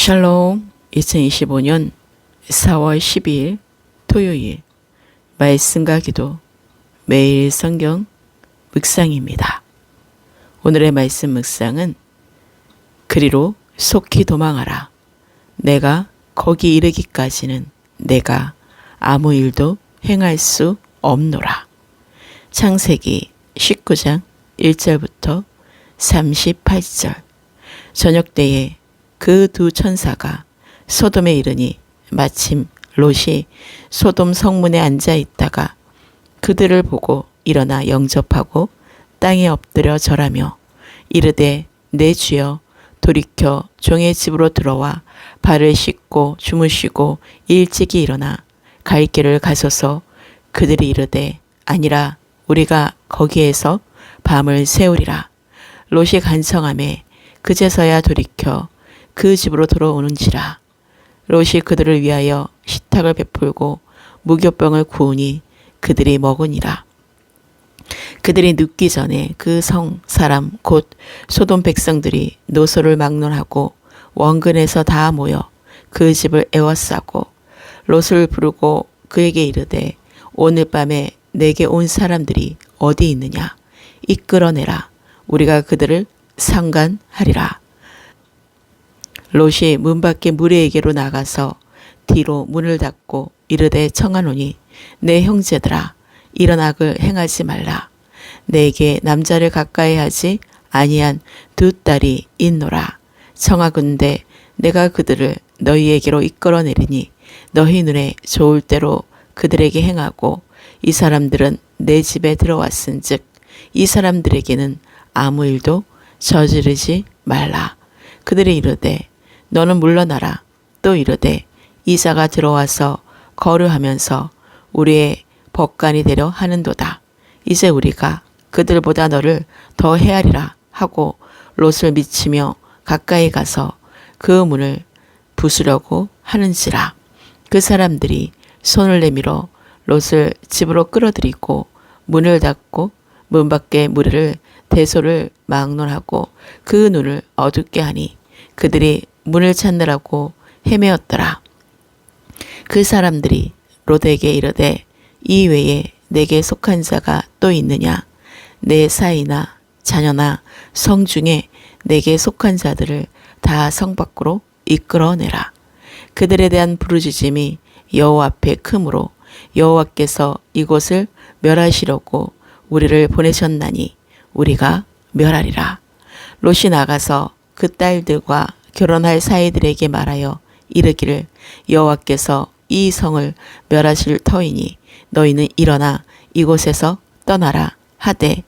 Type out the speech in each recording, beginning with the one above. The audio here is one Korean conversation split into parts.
샬롬. 2025년 4월 12일 토요일 말씀과 기도 매일 성경 묵상입니다. 오늘의 말씀 묵상은 그리로 속히 도망하라. 내가 거기 이르기까지는 내가 아무 일도 행할 수 없노라. 창세기 19장 1절부터 38절. 저녁 때에 그 두 천사가 소돔에 이르니 마침 롯이 소돔 성문에 앉아 있다가 그들을 보고 일어나 영접하고 땅에 엎드려 절하며 이르되 내 주여 돌이켜 종의 집으로 들어와 발을 씻고 주무시고 일찍이 일어나 갈 길을 가소서. 그들이 이르되 아니라 우리가 거기에서 밤을 새우리라. 롯이 간청하매 그제서야 돌이켜 그 집으로 들어오는지라. 롯이 그들을 위하여 식탁을 베풀고 무교병을 구우니 그들이 먹으니라. 그들이 눕기 전에 그 성 사람 곧 소돔 백성들이 노소를 막론하고 원근에서 다 모여 그 집을 에워싸고 롯을 부르고 그에게 이르되 오늘 밤에 내게 온 사람들이 어디 있느냐 이끌어내라. 우리가 그들을 상관하리라. 롯이 문 밖에 무리에게로 나가서 뒤로 문을 닫고 이르되 청하노니 내 형제들아 이런 악을 행하지 말라. 내게 남자를 가까이 하지 아니한 두 딸이 있노라. 청하건대 내가 그들을 너희에게로 이끌어내리니 너희 눈에 좋을 대로 그들에게 행하고 이 사람들은 내 집에 들어왔은즉 이 사람들에게는 아무 일도 저지르지 말라. 그들이 이르되 너는 물러나라. 또 이르되 이자가 들어와서 거류하면서 우리의 법관이 되려 하는도다. 이제 우리가 그들보다 너를 더 헤아리라 하고 롯을 미치며 가까이 가서 그 문을 부수려고 하는지라. 그 사람들이 손을 내밀어 롯을 집으로 끌어들이고 문을 닫고 문 밖에 무리를 대소를 막론하고 그 눈을 어둡게 하니 그들이 문을 찾느라고 헤매었더라. 그 사람들이 롯에게 이르되 이 외에 내게 속한 자가 또 있느냐? 내 사이나 자녀나 성 중에 내게 속한 자들을 다 성 밖으로 이끌어내라. 그들에 대한 부르짖음이 여호와 앞에 크므로 여호와께서 이곳을 멸하시려고 우리를 보내셨나니 우리가 멸하리라. 롯이 나가서 그 딸들과 결혼할 사이들에게 말하여 이르기를 여호와께서 이 성을 멸하실 터이니 너희는 일어나 이곳에서 떠나라 하되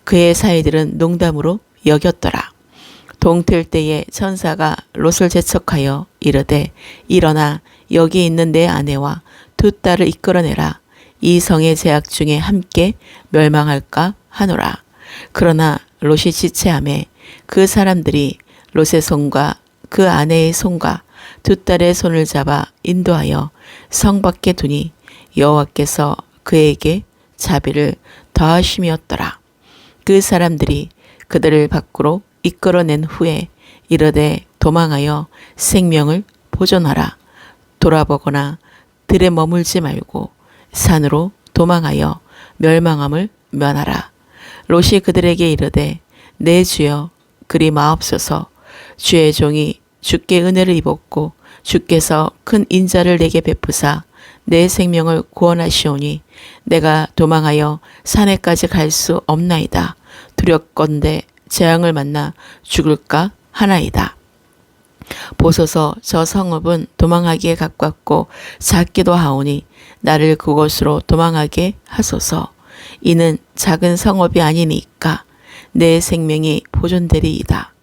그의 사이들은 농담으로 여겼더라. 동틀 때에 천사가 롯을 재촉하여 이르되 일어나 여기 있는 내 아내와 두 딸을 이끌어내라. 이 성의 제약 중에 함께 멸망할까 하노라. 그러나 롯이 지체하매 그 사람들이 롯의 손과 그 아내의 손과 두 딸의 손을 잡아 인도하여 성 밖에 두니 여호와께서 그에게 자비를 더하심이었더라. 그 사람들이 그들을 밖으로 이끌어낸 후에 이르되 도망하여 생명을 보존하라. 돌아보거나 들에 머물지 말고 산으로 도망하여 멸망함을 면하라. 롯이 그들에게 이르되 내 주여 그리 마옵소서. 주의 종이 주께 은혜를 입었고 주께서 큰 인자를 내게 베푸사 내 생명을 구원하시오니 내가 도망하여 산에까지 갈 수 없나이다. 두렵건대 재앙을 만나 죽을까 하나이다. 보소서 저 성읍은 도망하기에 가깝고 작기도 하오니 나를 그곳으로 도망하게 하소서. 이는 작은 성읍이 아니니까 내 생명이 보존되리이다.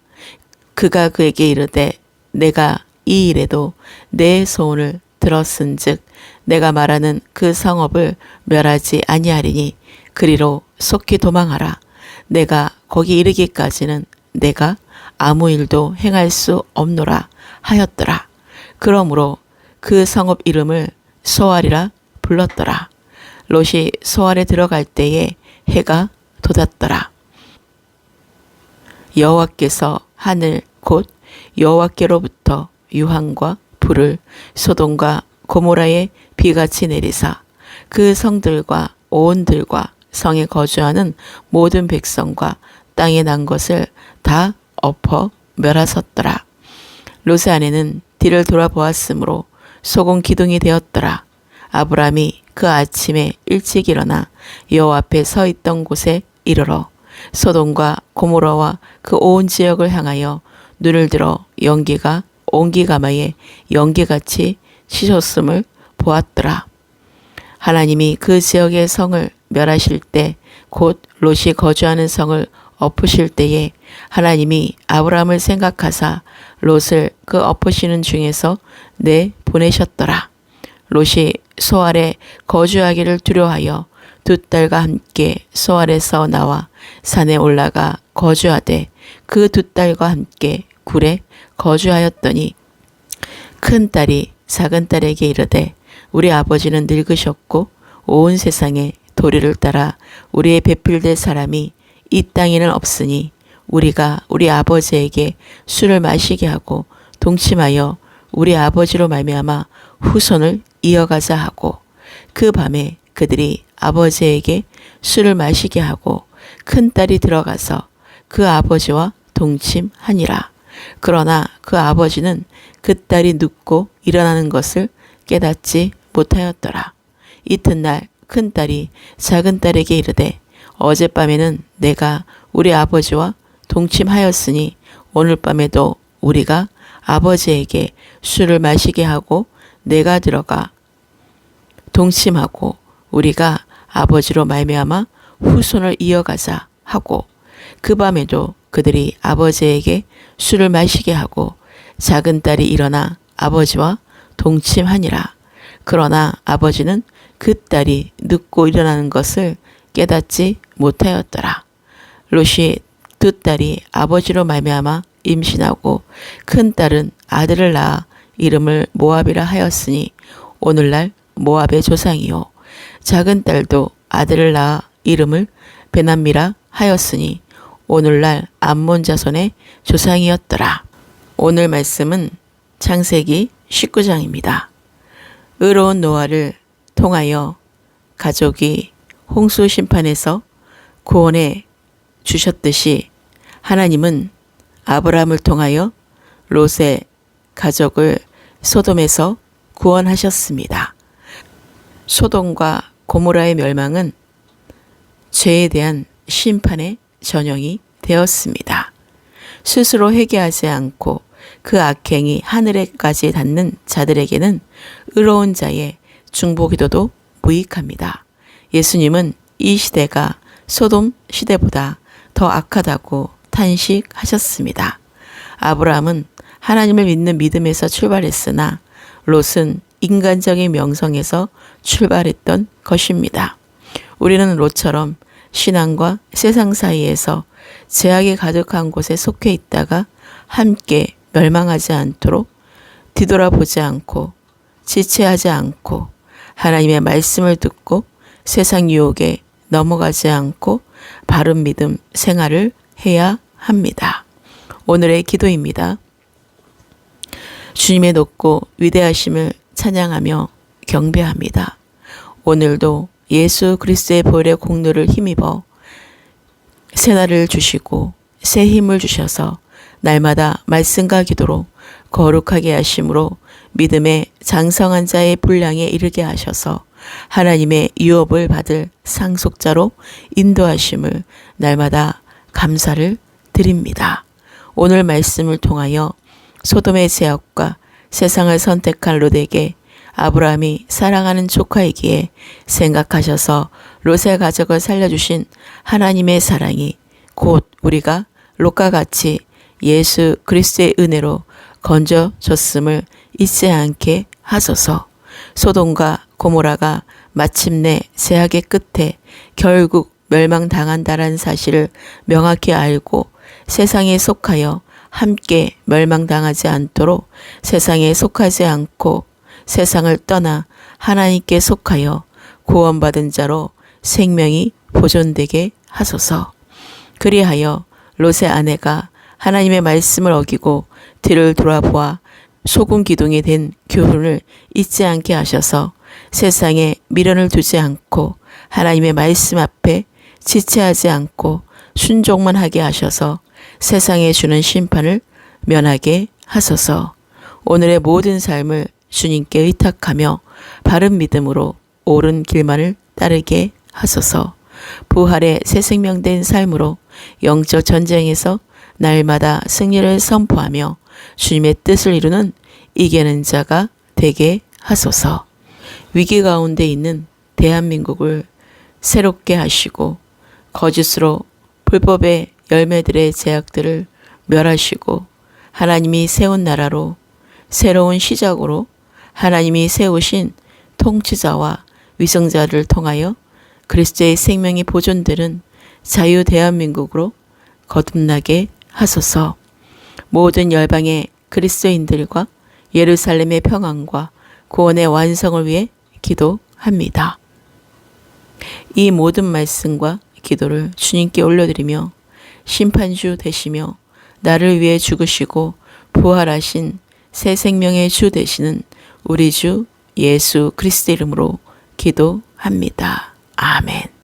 그가 그에게 이르되 내가 이 일에도 내 소원을 들었은즉 내가 말하는 그 성읍을 멸하지 아니하리니 그리로 속히 도망하라. 내가 거기 이르기까지는 내가 아무 일도 행할 수 없노라 하였더라. 그러므로 그 성읍 이름을 소알이라 불렀더라. 롯이 소알에 들어갈 때에 해가 돋았더라. 여호와께서 하늘 곧 여호와께로부터 유황과 불을 소돔과 고모라에 비같이 내리사 그 성들과 오온들과 성에 거주하는 모든 백성과 땅에 난 것을 다 엎어 멸하셨더라. 롯의 아내는 뒤를 돌아보았으므로 소금 기둥이 되었더라. 아브람이 그 아침에 일찍 일어나 여호와 앞에 서 있던 곳에 이르러 소돔과 고모라와 그 온 지역을 향하여 눈을 들어 연기가 온기가마에 연기같이 치솟음을 보았더라. 하나님이 그 지역의 성을 멸하실 때 곧 롯이 거주하는 성을 엎으실 때에 하나님이 아브라함을 생각하사 롯을 그 엎으시는 중에서 내보내셨더라. 롯이 소알에 거주하기를 두려워하여 두 딸과 함께 소알에서 나와 산에 올라가 거주하되 그 두 딸과 함께 굴에 거주하였더니 큰 딸이 작은 딸에게 이르되 우리 아버지는 늙으셨고 온 세상에 도리를 따라 우리의 배필될 사람이 이 땅에는 없으니 우리가 우리 아버지에게 술을 마시게 하고 동침하여 우리 아버지로 말미암아 후손을 이어가자 하고 그 밤에 그들이 아버지에게 술을 마시게 하고 큰 딸이 들어가서 그 아버지와 동침하니라. 그러나 그 아버지는 그 딸이 눕고 일어나는 것을 깨닫지 못하였더라. 이튿날 큰 딸이 작은 딸에게 이르되 어젯밤에는 내가 우리 아버지와 동침하였으니 오늘 밤에도 우리가 아버지에게 술을 마시게 하고 내가 들어가 동침하고 우리가 아버지로 말미암아 후손을 이어가자 하고 그 밤에도 그들이 아버지에게 술을 마시게 하고 작은 딸이 일어나 아버지와 동침하니라. 그러나 아버지는 그 딸이 눕고 일어나는 것을 깨닫지 못하였더라. 롯이 두 딸이 아버지로 말미암아 임신하고 큰 딸은 아들을 낳아 이름을 모압이라 하였으니 오늘날 모압의 조상이요 작은 딸도 아들을 낳아 이름을 베남미라 하였으니 오늘날 암몬 자손의 조상이었더라. 오늘 말씀은 창세기 19장입니다. 의로운 노아를 통하여 가족이 홍수 심판에서 구원해 주셨듯이 하나님은 아브라함을 통하여 롯의 가족을 소돔에서 구원하셨습니다. 소돔과 고모라의 멸망은 죄에 대한 심판의 전형이 되었습니다. 스스로 회개하지 않고 그 악행이 하늘에까지 닿는 자들에게는 의로운 자의 중보기도도 무익합니다. 예수님은 이 시대가 소돔 시대보다 더 악하다고 탄식하셨습니다. 아브라함은 하나님을 믿는 믿음에서 출발했으나 롯은 인간적인 명성에서 출발했던 것입니다. 우리는 롯처럼 신앙과 세상 사이에서 죄악이 가득한 곳에 속해 있다가 함께 멸망하지 않도록 뒤돌아보지 않고 지체하지 않고 하나님의 말씀을 듣고 세상 유혹에 넘어가지 않고 바른 믿음 생활을 해야 합니다. 오늘의 기도입니다. 주님의 높고 위대하심을 찬양하며 경배합니다. 오늘도 예수 그리스도의 보혈의 공로를 힘입어 새날을 주시고 새 힘을 주셔서 날마다 말씀과 기도로 거룩하게 하심으로 믿음의 장성한 자의 분량에 이르게 하셔서 하나님의 유업을 받을 상속자로 인도하심을 날마다 감사를 드립니다. 오늘 말씀을 통하여 소돔의 죄악과 세상을 선택한 롯에게 아브라함이 사랑하는 조카이기에 생각하셔서 롯의 가족을 살려주신 하나님의 사랑이 곧 우리가 롯과 같이 예수 그리스도의 은혜로 건져줬음을 잊지 않게 하소서. 소돔과 고모라가 마침내 죄악의 끝에 결국 멸망당한다는 사실을 명확히 알고 세상에 속하여 함께 멸망당하지 않도록 세상에 속하지 않고 세상을 떠나 하나님께 속하여 구원받은 자로 생명이 보존되게 하소서. 그리하여 롯의 아내가 하나님의 말씀을 어기고 뒤를 돌아보아 소금 기둥이 된 교훈을 잊지 않게 하셔서 세상에 미련을 두지 않고 하나님의 말씀 앞에 지체하지 않고 순종만 하게 하셔서 세상에 주는 심판을 면하게 하소서. 오늘의 모든 삶을 주님께 의탁하며 바른 믿음으로 옳은 길만을 따르게 하소서. 부활의 새 생명된 삶으로 영적 전쟁에서 날마다 승리를 선포하며 주님의 뜻을 이루는 이기는 자가 되게 하소서. 위기 가운데 있는 대한민국을 새롭게 하시고 거짓으로 불법의 열매들의 제약들을 멸하시고 하나님이 세운 나라로 새로운 시작으로 하나님이 세우신 통치자와 위성자를 통하여 그리스도의 생명이 보존되는 자유 대한민국으로 거듭나게 하소서. 모든 열방의 그리스도인들과 예루살렘의 평안과 구원의 완성을 위해 기도합니다. 이 모든 말씀과 기도를 주님께 올려드리며 심판주 되시며 나를 위해 죽으시고 부활하신 새 생명의 주 되시는 우리 주 예수 그리스도 이름으로 기도합니다. 아멘.